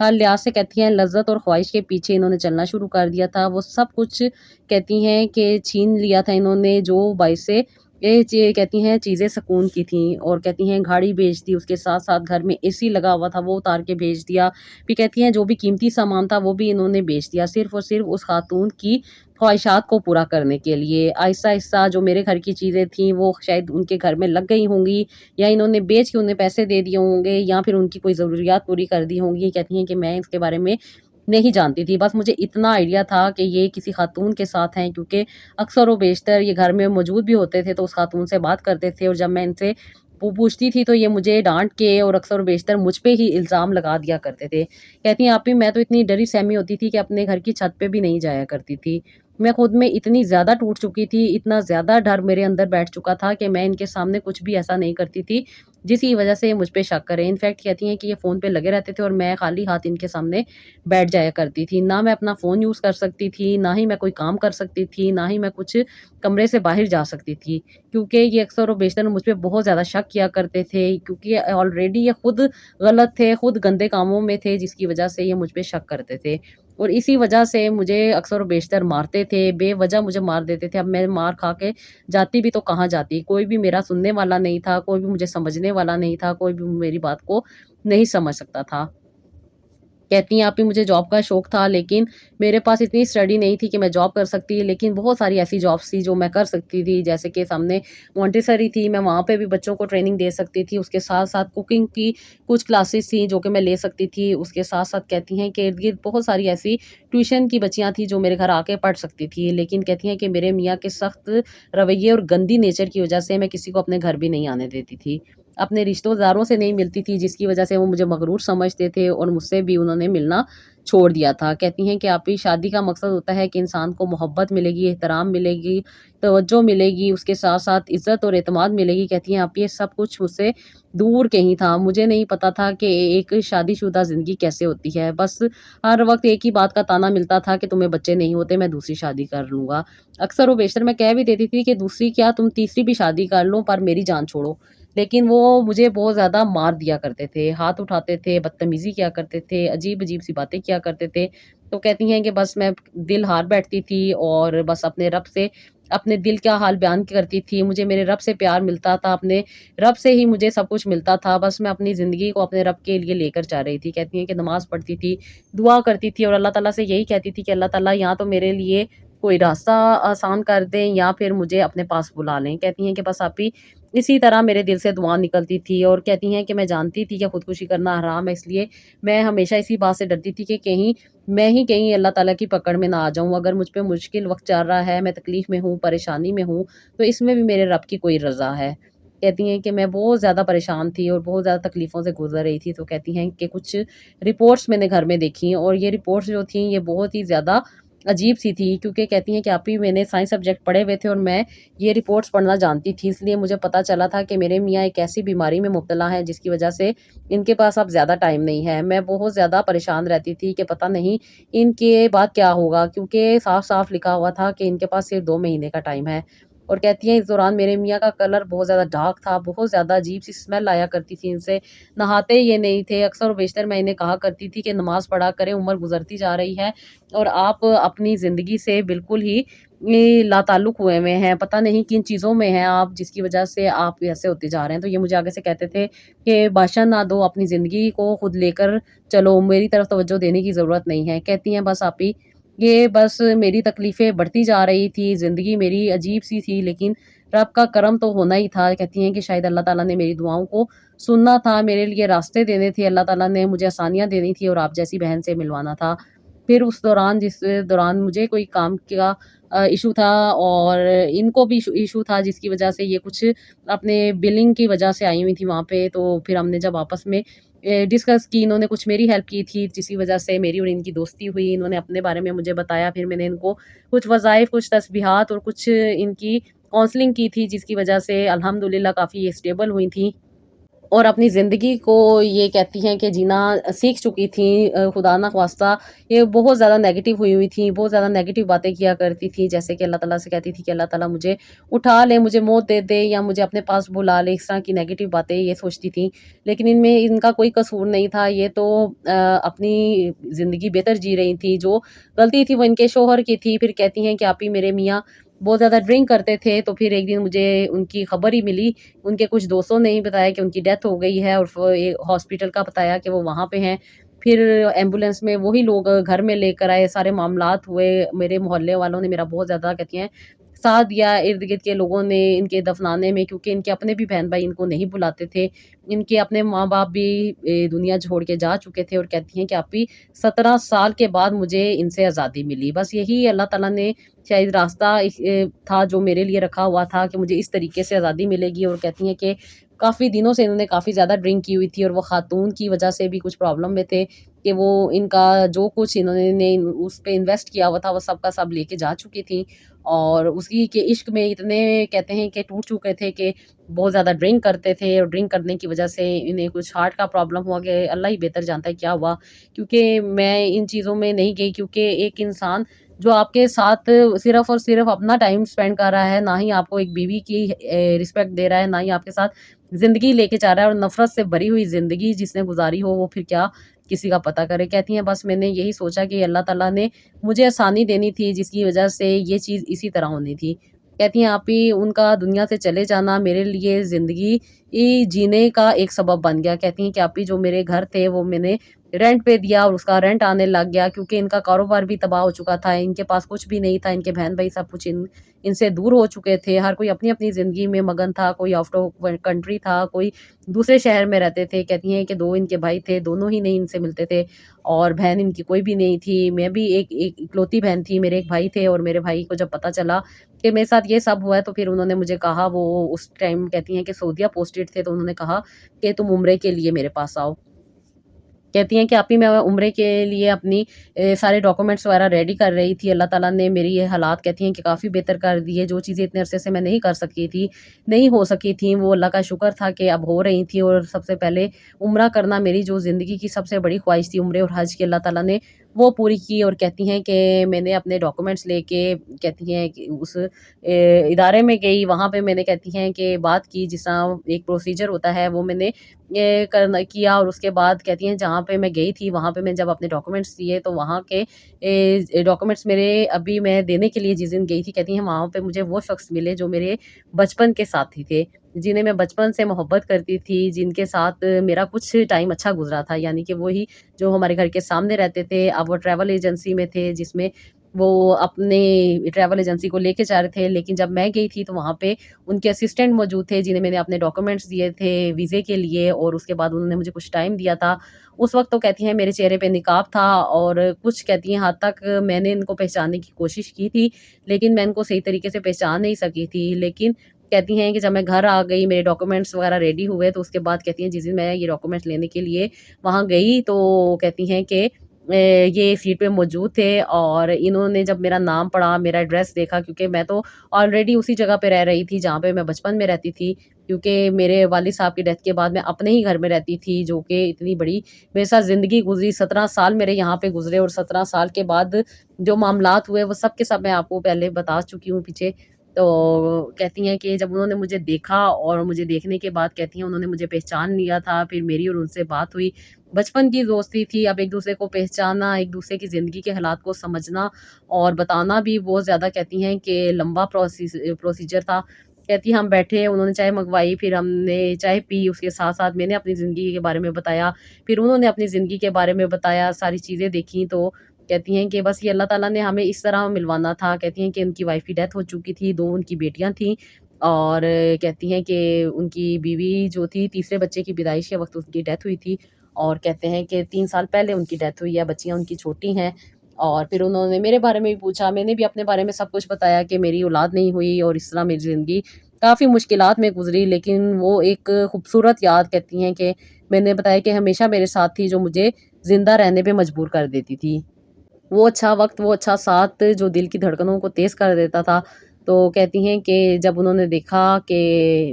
S1: ہر لحاظ سے کہتی ہیں لذت اور خواہش کے پیچھے انہوں نے چلنا شروع کر دیا تھا، وہ سب کچھ کہتی ہیں کہ چھین لیا تھا انہوں نے، جو باعث یہ کہتی ہیں چیزیں سکون کی تھیں، اور کہتی ہیں گاڑی بیچ دی، اس کے ساتھ ساتھ گھر میں اے سی لگا ہوا تھا وہ اتار کے بھیج دیا، پھر کہتی ہیں جو بھی قیمتی سامان تھا وہ بھی انہوں نے بیچ دیا، صرف اور صرف اس خاتون کی خواہشات کو پورا کرنے کے لیے۔ آہستہ آہستہ جو میرے گھر کی چیزیں تھیں وہ شاید ان کے گھر میں لگ گئی ہوں گی، یا انہوں نے بیچ کے انہیں پیسے دے دیے ہوں گے، یا پھر ان کی کوئی ضروریات پوری کر دی ہوں گی۔ کہتی ہیں کہ میں اس کے بارے میں نہیں جانتی تھی، بس مجھے اتنا آئیڈیا تھا کہ یہ کسی خاتون کے ساتھ ہیں، کیونکہ اکثر و بیشتر یہ گھر میں موجود بھی ہوتے تھے تو اس خاتون سے بات کرتے تھے، اور جب میں ان سے پوچھتی تھی تو یہ مجھے ڈانٹ کے اور اکثر و بیشتر مجھ پہ ہی الزام لگا دیا کرتے تھے۔ کہتی ہیں آپ ہی میں تو اتنی ڈری سہمی ہوتی تھی کہ اپنے گھر کی چھت پہ بھی نہیں جایا کرتی تھی، میں خود میں اتنی زیادہ ٹوٹ چکی تھی، اتنا زیادہ ڈر میرے اندر بیٹھ چکا تھا کہ میں ان کے سامنے کچھ بھی ایسا نہیں کرتی تھی جس کی وجہ سے یہ مجھ پہ شک کریں۔ انفیکٹ کہتی ہیں کہ یہ فون پہ لگے رہتے تھے اور میں خالی ہاتھ ان کے سامنے بیٹھ جایا کرتی تھی، نہ میں اپنا فون یوز کر سکتی تھی، نہ ہی میں کوئی کام کر سکتی تھی، نہ ہی میں کچھ کمرے سے باہر جا سکتی تھی، کیونکہ یہ اکثر و بیشتر مجھ پہ بہت زیادہ شک کیا کرتے تھے، کیونکہ آلریڈی یہ خود غلط تھے، خود گندے کاموں میں تھے، جس کی وجہ سے یہ مجھ پہ شک کرتے تھے، اور اسی وجہ سے مجھے اکثر و بیشتر مارتے تھے، بے وجہ مجھے مار دیتے تھے۔ اب میں مار کھا کے جاتی بھی تو کہاں جاتی، کوئی بھی میرا سننے والا نہیں تھا، کوئی بھی مجھے سمجھنے والا نہیں تھا، کوئی بھی میری بات کو نہیں سمجھ سکتا تھا۔ کہتی ہیں آپ ہی مجھے جاب کا شوق تھا، لیکن میرے پاس اتنی اسٹڈی نہیں تھی کہ میں جاب کر سکتی، لیکن بہت ساری ایسی جابس تھی جو میں کر سکتی تھی، جیسے کہ سامنے مونٹیسری تھی، میں وہاں پہ بھی بچوں کو ٹریننگ دے سکتی تھی، اس کے ساتھ ساتھ کوکنگ کی کچھ کلاسز تھیں جو کہ میں لے سکتی تھی، اس کے ساتھ ساتھ کہتی ہیں کہ ارد گرد بہت ساری ایسی ٹیوشن کی بچیاں تھیں جو میرے گھر آ کے پڑھ سکتی تھی، لیکن کہتی ہیں کہ میرے میاں کے سخت رویے اور گندی نیچر کی وجہ سے میں کسی کو اپنے گھر بھی نہیں آنے دیتی تھی، اپنے رشتہ داروں سے نہیں ملتی تھی، جس کی وجہ سے وہ مجھے مغرور سمجھتے تھے اور مجھ سے بھی انہوں نے ملنا چھوڑ دیا تھا۔ کہتی ہیں کہ آپ کی شادی کا مقصد ہوتا ہے کہ انسان کو محبت ملے گی، احترام ملے گی، توجہ ملے گی، اس کے ساتھ ساتھ عزت اور اعتماد ملے گی۔ کہتی ہیں آپ یہ سب کچھ مجھ سے دور کہیں تھا، مجھے نہیں پتا تھا کہ ایک شادی شدہ زندگی کیسے ہوتی ہے، بس ہر وقت ایک ہی بات کا تانا ملتا تھا کہ تمہیں بچے نہیں ہوتے میں دوسری شادی کر لوں گا۔ اکثر و بیشتر میں کہہ بھی دیتی تھی کہ دوسری کیا تم تیسری بھی شادی کر لو پر میری جان چھوڑو، لیکن وہ مجھے بہت زیادہ مار دیا کرتے تھے، ہاتھ اٹھاتے تھے، بدتمیزی کیا کرتے تھے، عجیب عجیب سی باتیں کیا کرتے تھے۔ تو کہتی ہیں کہ بس میں دل ہار بیٹھتی تھی اور بس اپنے رب سے اپنے دل کا حال بیان کرتی تھی، مجھے میرے رب سے پیار ملتا تھا، اپنے رب سے ہی مجھے سب کچھ ملتا تھا، بس میں اپنی زندگی کو اپنے رب کے لیے لے کر چاہ رہی تھی۔ کہتی ہیں کہ نماز پڑھتی تھی، دعا کرتی تھی اور اللہ تعالیٰ سے یہی کہتی تھی کہ اللہ تعالیٰ یہاں تو میرے لیے کوئی راستہ آسان کر دیں یا پھر مجھے اپنے پاس بلا لیں۔ کہتی ہیں کہ بس آپی اسی طرح میرے دل سے دعا نکلتی تھی، اور کہتی ہیں کہ میں جانتی تھی کہ خودکشی کرنا حرام ہے، اس لیے میں ہمیشہ اسی بات سے ڈرتی تھی کہ کہیں میں ہی کہیں اللہ تعالیٰ کی پکڑ میں نہ آ جاؤں۔ اگر مجھ پہ مشکل وقت چل رہا ہے، میں تکلیف میں ہوں، پریشانی میں ہوں، تو اس میں بھی میرے رب کی کوئی رضا ہے۔ کہتی ہیں کہ میں بہت زیادہ پریشان تھی اور بہت زیادہ تکلیفوں سے گزر رہی تھی، تو کہتی ہیں کہ کچھ رپورٹس میں نے گھر میں دیکھی، اور یہ رپورٹس جو تھیں یہ بہت ہی زیادہ عجیب سی تھی، کیونکہ کہتی ہیں کہ آپی میں نے سائنس سبجیکٹ پڑھے ہوئے تھے اور میں یہ رپورٹس پڑھنا جانتی تھی، اس لیے مجھے پتہ چلا تھا کہ میرے میاں ایک ایسی بیماری میں مبتلا ہیں جس کی وجہ سے ان کے پاس اب زیادہ ٹائم نہیں ہے۔ میں بہت زیادہ پریشان رہتی تھی کہ پتہ نہیں ان کے بعد کیا ہوگا، کیونکہ صاف صاف لکھا ہوا تھا کہ ان کے پاس صرف 2 مہینے کا ٹائم ہے۔ اور کہتی ہیں اس دوران میرے میاں کا کلر بہت زیادہ ڈارک تھا، بہت زیادہ عجیب سی اسمیل آیا کرتی تھی ان سے، نہاتے یہ نہیں تھے، اکثر و بیشتر میں انہیں کہا کرتی تھی کہ نماز پڑھا کریں، عمر گزرتی جا رہی ہے اور آپ اپنی زندگی سے بالکل ہی لا تعلق ہوئے ہوئے ہیں، پتہ نہیں کن چیزوں میں ہیں آپ جس کی وجہ سے آپ ایسے ہوتے جا رہے ہیں۔ تو یہ مجھے آگے سے کہتے تھے کہ بادشاہ نہ دو، اپنی زندگی کو خود لے کر چلو، میری طرف توجہ دینے کی ضرورت نہیں ہے۔ کہتی ہیں بس آپی یہ بس میری تکلیفیں بڑھتی جا رہی تھی، زندگی میری عجیب سی تھی، لیکن رب کا کرم تو ہونا ہی تھا۔ کہتی ہیں کہ شاید اللہ تعالیٰ نے میری دعاؤں کو سننا تھا، میرے لیے راستے دینے تھے، اللہ تعالیٰ نے مجھے آسانیاں دینی تھی اور آپ جیسی بہن سے ملوانا تھا۔ پھر اس دوران جس دوران مجھے کوئی کام کا ایشو تھا اور ان کو بھی ایشو تھا، جس کی وجہ سے یہ کچھ اپنے بلنگ کی وجہ سے آئی ہوئی تھی وہاں پہ، تو پھر ہم نے جب آپس میں ڈسکس کی، انہوں نے کچھ میری ہیلپ کی تھی، جس کی وجہ سے میری اور ان کی دوستی ہوئی، انہوں نے اپنے بارے میں مجھے بتایا، پھر میں نے ان کو کچھ وظائف، کچھ تسبیحات اور کچھ ان کی کونسلنگ کی تھی، جس کی وجہ سے الحمدللہ کافی یہ اسٹیبل ہوئی تھیں اور اپنی زندگی کو یہ کہتی ہیں کہ جینا سیکھ چکی تھیں۔ خدا نہ خواستہ یہ بہت زیادہ نیگیٹو ہوئی ہوئی تھیں، بہت زیادہ نیگیٹو باتیں کیا کرتی تھیں، جیسے کہ اللہ تعالیٰ سے کہتی تھی کہ اللہ تعالیٰ مجھے اٹھا لے، مجھے موت دے دے یا مجھے اپنے پاس بلا لے، اس طرح کی نیگیٹو باتیں یہ سوچتی تھیں، لیکن ان میں ان کا کوئی قصور نہیں تھا، یہ تو اپنی زندگی بہتر جی رہی تھیں، جو غلطی تھی وہ ان کے شوہر کی تھی۔ پھر کہتی ہیں کہ آپ ہی میرے میاں بہت زیادہ ڈرنک کرتے تھے، تو پھر ایک دن مجھے ان کی خبر ہی ملی، ان کے کچھ دوستوں نے ہی بتایا کہ ان کی ڈیتھ ہو گئی ہے، اور ہاسپٹل کا بتایا کہ وہ وہاں پہ ہیں۔ پھر ایمبولینس میں وہی لوگ گھر میں لے کر آئے، سارے معاملات ہوئے، میرے محلے والوں نے میرا بہت زیادہ کہتی ہیں ساتھ دیا، ارد گرد کے لوگوں نے ان کے دفنانے میں، کیونکہ ان کے اپنے بھی بہن بھائی ان کو نہیں بلاتے تھے، ان کے اپنے ماں باپ بھی دنیا چھوڑ کے جا چکے تھے، اور کہتی ہیں کہ آپ بھی 17 سال کے بعد مجھے ان سے آزادی ملی، بس یہی اللہ تعالیٰ نے شاید راستہ تھا جو میرے لیے رکھا ہوا تھا کہ مجھے اس طریقے سے آزادی ملے گی۔ اور کہتی ہیں کہ کافی دنوں سے انہوں نے کافی زیادہ ڈرنک کی ہوئی تھی، اور وہ خاتون کی وجہ سے بھی کچھ پرابلم میں تھے کہ وہ ان کا جو کچھ انہوں نے اس پہ انویسٹ کیا ہوا تھا وہ سب کا سب لے کے جا چکی تھیں، اور اسی کے عشق میں اتنے کہتے ہیں کہ ٹوٹ چکے تھے کہ بہت زیادہ ڈرنک کرتے تھے، اور ڈرنک کرنے کی وجہ سے انہیں کچھ ہارٹ کا پرابلم ہوا کہ اللہ ہی بہتر جانتا ہے کیا ہوا، کیونکہ میں ان چیزوں میں نہیں گئی، کیونکہ ایک انسان جو آپ کے ساتھ صرف اور صرف اپنا ٹائم سپینڈ کر رہا ہے، نہ ہی آپ کو ایک بیوی کی رسپیکٹ دے رہا ہے، نہ ہی آپ کے ساتھ زندگی لے کے چاہ رہا ہے، اور نفرت سے بھری ہوئی زندگی جس نے گزاری ہو وہ پھر کیا کسی کا پتہ کرے۔ کہتی ہیں بس میں نے یہی سوچا کہ اللہ تعالیٰ نے مجھے آسانی دینی تھی، جس کی وجہ سے یہ چیز اسی طرح ہونی تھی۔ کہتی ہیں آپ ہی ان کا دنیا سے چلے جانا میرے لیے زندگی جینے کا ایک سبب بن گیا۔ کہتی ہیں کہ آپ ہی جو میرے گھر تھے وہ میں نے رینٹ پہ دیا، اور اس کا رینٹ آنے لگ گیا، کیونکہ ان کا کاروبار بھی تباہ ہو چکا تھا، ان کے پاس کچھ بھی نہیں تھا، ان کے بہن بھائی سب کچھ ان سے دور ہو چکے تھے، ہر کوئی اپنی اپنی زندگی میں مگن تھا، کوئی آؤٹ آف کنٹری تھا، کوئی دوسرے شہر میں رہتے تھے۔ کہتی ہیں کہ 2 ان کے بھائی تھے، دونوں ہی نہیں ان سے ملتے تھے، اور بہن ان کی کوئی بھی نہیں تھی، میں بھی ایک اکلوتی بہن تھی، میرے ایک بھائی تھے، اور میرے بھائی کو جب پتہ چلا کہ میرے ساتھ یہ سب ہوا ہے تو پھر انہوں نے مجھے کہا، وہ اس ٹائم کہتی ہیں کہ سعودیہ پوسٹڈ تھے، تو انہوں نے کہا کہ تم عمرے کے لیے میرے پاس آؤ۔ کہتی ہیں کہ آپ ہی میں عمرے کے لیے اپنی سارے ڈاکومنٹس وغیرہ ریڈی کر رہی تھی، اللہ تعالیٰ نے میری یہ حالات کہتی ہیں کہ کافی بہتر کر دیے، جو چیزیں اتنے عرصے سے میں نہیں کر سکی تھی، نہیں ہو سکی تھیں، وہ اللہ کا شکر تھا کہ اب ہو رہی تھی۔ اور سب سے پہلے عمرہ کرنا میری جو زندگی کی سب سے بڑی خواہش تھی، عمرے اور حج کی، اللہ تعالیٰ نے وہ پوری کی۔ اور کہتی ہیں کہ میں نے اپنے ڈاکومنٹس لے کے کہتی ہیں کہ اس ادارے میں گئی، وہاں پہ میں نے کہتی ہیں کہ بات کی، جس طرح ایک پروسیجر ہوتا ہے وہ میں نے کیا، اور اس کے بعد کہتی ہیں جہاں پہ میں گئی تھی وہاں پہ میں جب اپنے ڈاکومنٹس دیے تو وہاں کے ڈاکومنٹس میرے ابھی میں دینے کے لیے جس دن گئی تھی، کہتی ہیں وہاں پہ مجھے وہ شخص ملے جو میرے بچپن کے ساتھی تھے، جنہیں میں بچپن سے محبت کرتی تھی، جن کے ساتھ میرا کچھ ٹائم اچھا گزرا تھا، یعنی کہ وہی جو ہمارے گھر کے سامنے رہتے تھے، اب وہ ٹریول ایجنسی میں تھے، جس میں وہ اپنے ٹریول ایجنسی کو لے کے جا رہے تھے، لیکن جب میں گئی تھی تو وہاں پہ ان کے اسسٹنٹ موجود تھے جنہیں میں نے اپنے ڈاکومنٹس دیے تھے ویزے کے لیے، اور اس کے بعد انہوں نے مجھے کچھ ٹائم دیا تھا۔ اس وقت تو کہتی ہیں میرے چہرے پہ نقاب تھا، اور کچھ کہتی ہیں حد تک میں نے ان کو پہچاننے کی کوشش کی تھی، لیکن میں ان کو صحیح طریقے سے پہچان نہیں سکی تھی۔ لیکن کہتی ہیں کہ جب میں گھر آ گئی، میرے ڈاکومنٹس وغیرہ ریڈی ہوئے، تو اس کے بعد کہتی ہیں جس دن میں یہ ڈاکومنٹس لینے کے لیے وہاں گئی تو کہتی ہیں کہ یہ سیٹ پہ موجود تھے، اور انہوں نے جب میرا نام پڑھا، میرا ایڈریس دیکھا، کیونکہ میں تو آلریڈی اسی جگہ پہ رہ رہی تھی جہاں پہ میں بچپن میں رہتی تھی، کیونکہ میرے والد صاحب کی ڈیتھ کے بعد میں اپنے ہی گھر میں رہتی تھی، جو کہ اتنی بڑی میرے ساتھ زندگی گزری، 17 سال میرے یہاں پہ گزرے، اور 17 سال کے بعد جو معاملات ہوئے وہ سب کے سب میں آپ کو پہلے بتا چکی ہوں پیچھے۔ تو کہتی ہیں کہ جب انہوں نے مجھے دیکھا، اور مجھے دیکھنے کے بعد کہتی ہیں انہوں نے مجھے پہچان لیا تھا، پھر میری اور ان سے بات ہوئی، بچپن کی دوستی تھی، اب ایک دوسرے کو پہچانا، ایک دوسرے کی زندگی کے حالات کو سمجھنا اور بتانا بھی بہت زیادہ کہتی ہیں کہ لمبا پروسیجر تھا۔ کہتی ہیں ہم بیٹھے، انہوں نے چائے منگوائی، پھر ہم نے چائے پی، اس کے ساتھ ساتھ میں نے اپنی زندگی کے بارے میں بتایا، پھر انہوں نے اپنی زندگی کے بارے میں بتایا، ساری چیزیں دیکھیں، تو کہتی ہیں کہ بس یہ اللہ تعالیٰ نے ہمیں اس طرح ملوانا تھا۔ کہتی ہیں کہ ان کی وائف کی ڈیتھ ہو چکی تھی، 2 ان کی بیٹیاں تھیں، اور کہتی ہیں کہ ان کی بیوی جو تھی تیسرے بچے کی پیدائش کے وقت ان کی ڈیتھ ہوئی تھی، اور کہتے ہیں کہ 3 سال پہلے ان کی ڈیتھ ہوئی ہے، بچیاں ان کی چھوٹی ہیں۔ اور پھر انہوں نے میرے بارے میں بھی پوچھا، میں نے بھی اپنے بارے میں سب کچھ بتایا کہ میری اولاد نہیں ہوئی، اور اس طرح میری زندگی کافی مشکلات میں گزری، لیکن وہ ایک خوبصورت یاد کہتی ہیں کہ میں نے بتایا کہ ہمیشہ میرے ساتھ تھی، جو مجھے زندہ رہنے پہ مجبور کر دیتی تھی۔ وہ اچھا وقت، وہ اچھا ساتھ جو دل کی دھڑکنوں کو تیز کر دیتا تھا۔ تو کہتی ہیں کہ جب انہوں نے دیکھا کہ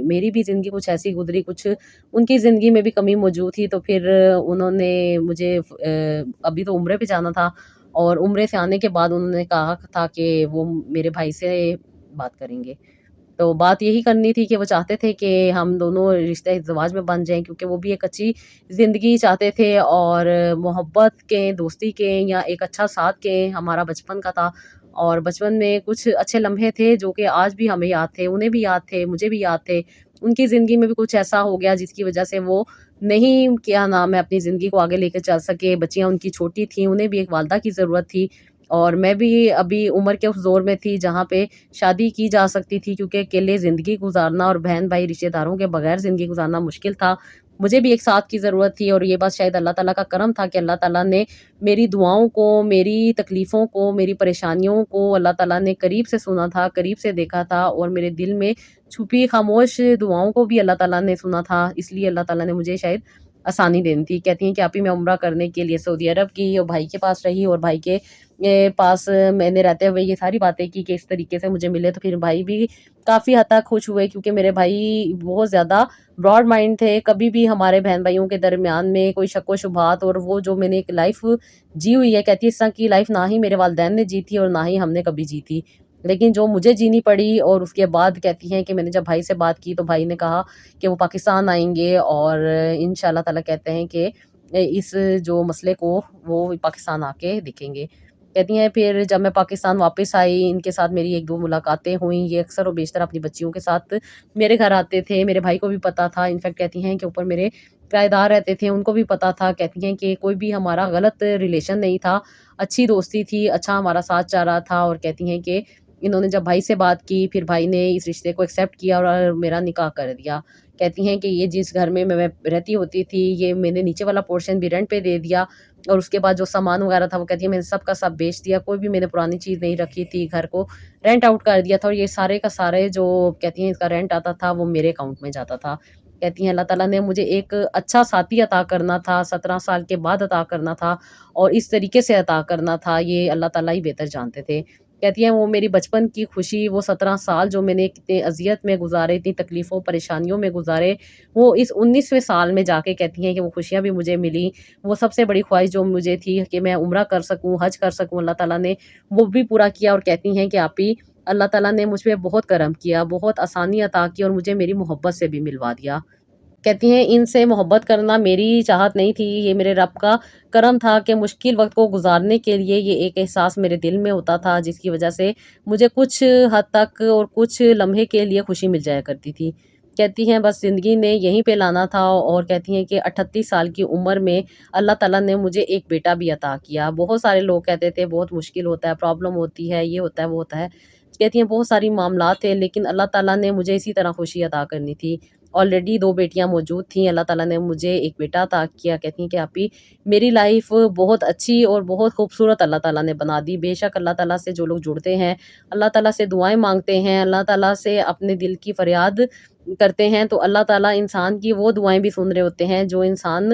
S1: میری بھی زندگی کچھ ایسی گزری، کچھ ان کی زندگی میں بھی کمی موجود تھی، تو پھر انہوں نے مجھے ابھی تو عمرے پہ جانا تھا، اور عمرے سے آنے کے بعد انہوں نے کہا تھا کہ وہ میرے بھائی سے بات کریں گے۔ تو بات یہی کرنی تھی کہ وہ چاہتے تھے کہ ہم دونوں رشتہ ازدواج میں بن جائیں، کیونکہ وہ بھی ایک اچھی زندگی چاہتے تھے، اور محبت کے، دوستی کے، یا ایک اچھا ساتھ کے، ہمارا بچپن کا تھا، اور بچپن میں کچھ اچھے لمحے تھے جو کہ آج بھی ہمیں یاد تھے، انہیں بھی یاد تھے، مجھے بھی یاد تھے۔ ان کی زندگی میں بھی کچھ ایسا ہو گیا جس کی وجہ سے وہ نہیں، کیا نام ہے، اپنی زندگی کو آگے لے کے چل سکے، بچیاں ان کی چھوٹی تھیں، انہیں بھی ایک والدہ کی ضرورت تھی، اور میں بھی ابھی عمر کے اس دور میں تھی جہاں پہ شادی کی جا سکتی تھی، کیونکہ اکیلے زندگی گزارنا اور بہن بھائی رشتہ داروں کے بغیر زندگی گزارنا مشکل تھا۔ مجھے بھی ایک ساتھ کی ضرورت تھی، اور یہ بات شاید اللہ تعالیٰ کا کرم تھا کہ اللہ تعالیٰ نے میری دعاؤں کو، میری تکلیفوں کو، میری پریشانیوں کو اللہ تعالیٰ نے قریب سے سنا تھا، قریب سے دیکھا تھا، اور میرے دل میں چھپی خاموش دعاؤں کو بھی اللہ تعالیٰ نے سنا تھا، اس لیے اللہ تعالیٰ نے مجھے شاید آسانی دینی تھی۔ کہتی ہیں کہ آپ ہی میں عمرہ کرنے کے لیے سعودی عرب کی، اور بھائی کے پاس رہی، اور بھائی کے پاس میں نے رہتے ہوئے یہ ساری باتیں کی کہ اس طریقے سے مجھے ملے، تو پھر بھائی بھی کافی حد تک خوش ہوئے، کیونکہ میرے بھائی بہت زیادہ براڈ مائنڈ تھے، کبھی بھی ہمارے بہن بھائیوں کے درمیان میں کوئی شک و شبہات، اور وہ جو میں نے ایک لائف جی ہوئی ہے، کہتی ہے اس طرح کی لائف نہ ہی میرے والدین نے جی تھی، اور نہ ہی ہم نے کبھی جی تھی، لیکن جو مجھے جینی پڑی۔ اور اس کے بعد کہتی ہیں کہ میں نے جب بھائی سے بات کی تو بھائی نے کہا کہ وہ پاکستان آئیں گے، اور انشاءاللہ تعالیٰ کہتے ہیں کہ اس جو مسئلے کو وہ پاکستان آ کے دیکھیں گے۔ کہتی ہیں پھر جب میں پاکستان واپس آئی، ان کے ساتھ میری 1-2 ملاقاتیں ہوئیں، یہ اکثر و بیشتر اپنی بچیوں کے ساتھ میرے گھر آتے تھے، میرے بھائی کو بھی پتہ تھا، انفیکٹ کہتی ہیں کہ اوپر میرے کرایہ دار رہتے تھے، ان کو بھی پتہ تھا، کہتی ہیں کہ کوئی بھی ہمارا غلط ریلیشن نہیں تھا، اچھی دوستی تھی، اچھا ہمارا ساتھ چل رہا تھا، اور کہتی ہیں کہ انہوں نے جب بھائی سے بات کی، پھر بھائی نے اس رشتے کو ایکسیپٹ کیا اور میرا نکاح کر دیا۔ کہتی ہیں کہ یہ جس گھر میں میں رہتی ہوتی تھی، یہ میں نے نیچے والا پورشن بھی رینٹ پہ دے دیا، اور اس کے بعد جو سامان وغیرہ تھا وہ کہتی ہے میں نے سب کا سب بیچ دیا، کوئی بھی میں نے پرانی چیز نہیں رکھی تھی، گھر کو رینٹ آؤٹ کر دیا تھا، اور یہ سارے کا سارے جو کہتی ہیں اس کا رینٹ آتا تھا وہ میرے اکاؤنٹ میں جاتا تھا۔ کہتی ہیں اللہ تعالیٰ نے مجھے ایک اچھا ساتھی عطا کرنا تھا، 17 سال کے بعد عطا کرنا تھا، اور اس طریقے سے عطا کرنا تھا، یہ اللہ تعالیٰ ہی بہتر جانتے تھے۔ کہتی ہیں وہ میری بچپن کی خوشی، وہ 17 سال جو میں نے کتنے اذیت میں گزارے، اتنی تکلیفوں پریشانیوں میں گزارے، وہ اس 19ویں سال میں جا کے کہتی ہیں کہ وہ خوشیاں بھی مجھے ملی۔ وہ سب سے بڑی خواہش جو مجھے تھی کہ میں عمرہ کر سکوں، حج کر سکوں، اللہ تعالیٰ نے وہ بھی پورا کیا، اور کہتی ہیں کہ آپ ہی اللہ تعالیٰ نے مجھ پہ بہت کرم کیا، بہت آسانی عطا کی، اور مجھے میری محبت سے بھی ملوا دیا۔ کہتی ہیں ان سے محبت کرنا میری چاہت نہیں تھی، یہ میرے رب کا کرم تھا کہ مشکل وقت کو گزارنے کے لیے یہ ایک احساس میرے دل میں ہوتا تھا، جس کی وجہ سے مجھے کچھ حد تک اور کچھ لمحے کے لیے خوشی مل جایا کرتی تھی۔ کہتی ہیں بس زندگی نے یہیں پہ لانا تھا، اور کہتی ہیں کہ 38 سال کی عمر میں اللہ تعالیٰ نے مجھے ایک بیٹا بھی عطا کیا۔ بہت سارے لوگ کہتے تھے بہت مشکل ہوتا ہے، پرابلم ہوتی ہے، یہ ہوتا ہے وہ ہوتا ہے، کہتی ہیں بہت ساری معاملات تھے، لیکن اللہ تعالیٰ نے مجھے اسی طرح خوشی عطا کرنی تھی۔ آلریڈی 2 بیٹیاں موجود تھیں، اللہ تعالیٰ نے مجھے ایک بیٹا عطا کیا۔ کہتی ہیں کہ آپی میری لائف بہت اچھی اور بہت خوبصورت اللہ تعالیٰ نے بنا دی۔ بے شک اللہ تعالیٰ سے جو لوگ جڑتے ہیں، اللہ تعالیٰ سے دعائیں مانگتے ہیں، اللہ تعالیٰ سے اپنے دل کی فریاد کرتے ہیں، تو اللہ تعالیٰ انسان کی وہ دعائیں بھی سن رہے ہوتے ہیں جو انسان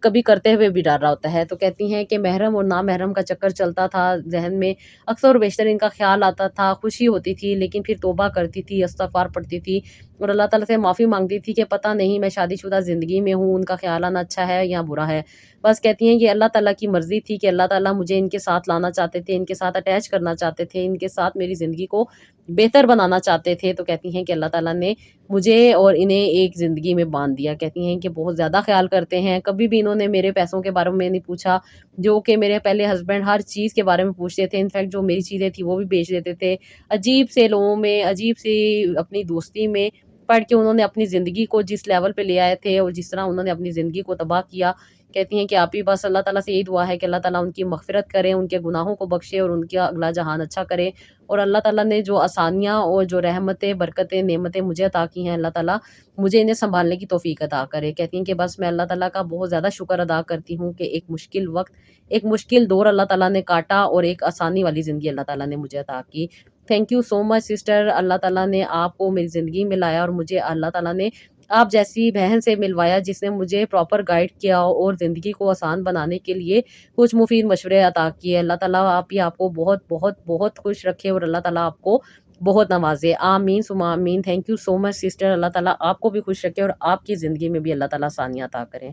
S1: کبھی کرتے ہوئے بھی ڈر رہا ہوتا ہے۔ تو کہتی ہیں کہ محرم اور نامحرم کا چکر چلتا تھا ذہن میں، اکثر و بیشتر ان کا خیال آتا تھا، خوشی ہوتی تھی، لیکن پھر توبہ کرتی تھی، استغفار پڑھتی تھی اور اللہ تعالیٰ سے معافی مانگتی تھی کہ پتہ نہیں میں شادی شدہ زندگی میں ہوں، ان کا خیال آنا اچھا ہے یا برا ہے۔ بس کہتی ہیں کہ اللہ تعالیٰ کی مرضی تھی کہ اللہ تعالیٰ مجھے ان کے ساتھ لانا چاہتے تھے، ان کے ساتھ اٹیچ کرنا چاہتے تھے، ان کے ساتھ میری زندگی کو بہتر بنانا چاہتے تھے۔ تو کہتی ہیں کہ اللہ تعالیٰ نے مجھے اور انہیں ایک زندگی میں باندھ دیا۔ کہتی ہیں کہ بہت زیادہ خیال کرتے ہیں، کبھی بھی انہوں نے میرے پیسوں کے بارے میں نہیں پوچھا، جو کہ میرے پہلے ہسبینڈ ہر چیز کے بارے میں پوچھتے تھے، انفیکٹ جو میری چیزیں تھیں وہ بھی بیچ دیتے تھے۔ عجیب سے لوگوں میں، عجیب سی اپنی دوستی میں پڑ کے انہوں نے اپنی زندگی کو جس لیول پہ لے آئے تھے اور جس طرح انہوں نے اپنی زندگی کو تباہ کیا۔ کہتی ہیں کہ آپ ہی بس اللہ تعالیٰ سے یہی دعا ہے کہ اللہ تعالیٰ ان کی مغفرت کرے، ان کے گناہوں کو بخشے اور ان کا اگلا جہان اچھا کرے، اور اللہ تعالیٰ نے جو آسانیاں اور جو رحمتیں، برکتیں، نعمتیں مجھے عطا کی ہیں، اللہ تعالیٰ مجھے انہیں سنبھالنے کی توفیق عطا کرے۔ کہتی ہیں کہ بس میں اللہ تعالیٰ کا بہت زیادہ شکر ادا کرتی ہوں کہ ایک مشکل وقت، ایک مشکل دور اللہ تعالیٰ نے کاٹا اور ایک آسانی والی زندگی اللہ تعالیٰ نے مجھے عطا کی۔ Thank you so much sister, اللہ تعالیٰ نے آپ کو میری زندگی میں لایا اور مجھے اللہ تعالیٰ نے آپ جیسی بہن سے ملوایا جس نے مجھے پراپر گائیڈ کیا اور زندگی کو آسان بنانے کے لیے کچھ مفید مشورے عطا کیے۔ اللہ تعالیٰ آپ ہی آپ کو بہت بہت بہت خوش رکھے اور اللہ تعالیٰ آپ کو بہت نوازے، آمین ثم آمین۔ Thank you so much sister, اللہ تعالیٰ آپ کو بھی خوش رکھے اور آپ کی زندگی میں بھی اللہ تعالیٰ آسانیاں عطا کریں۔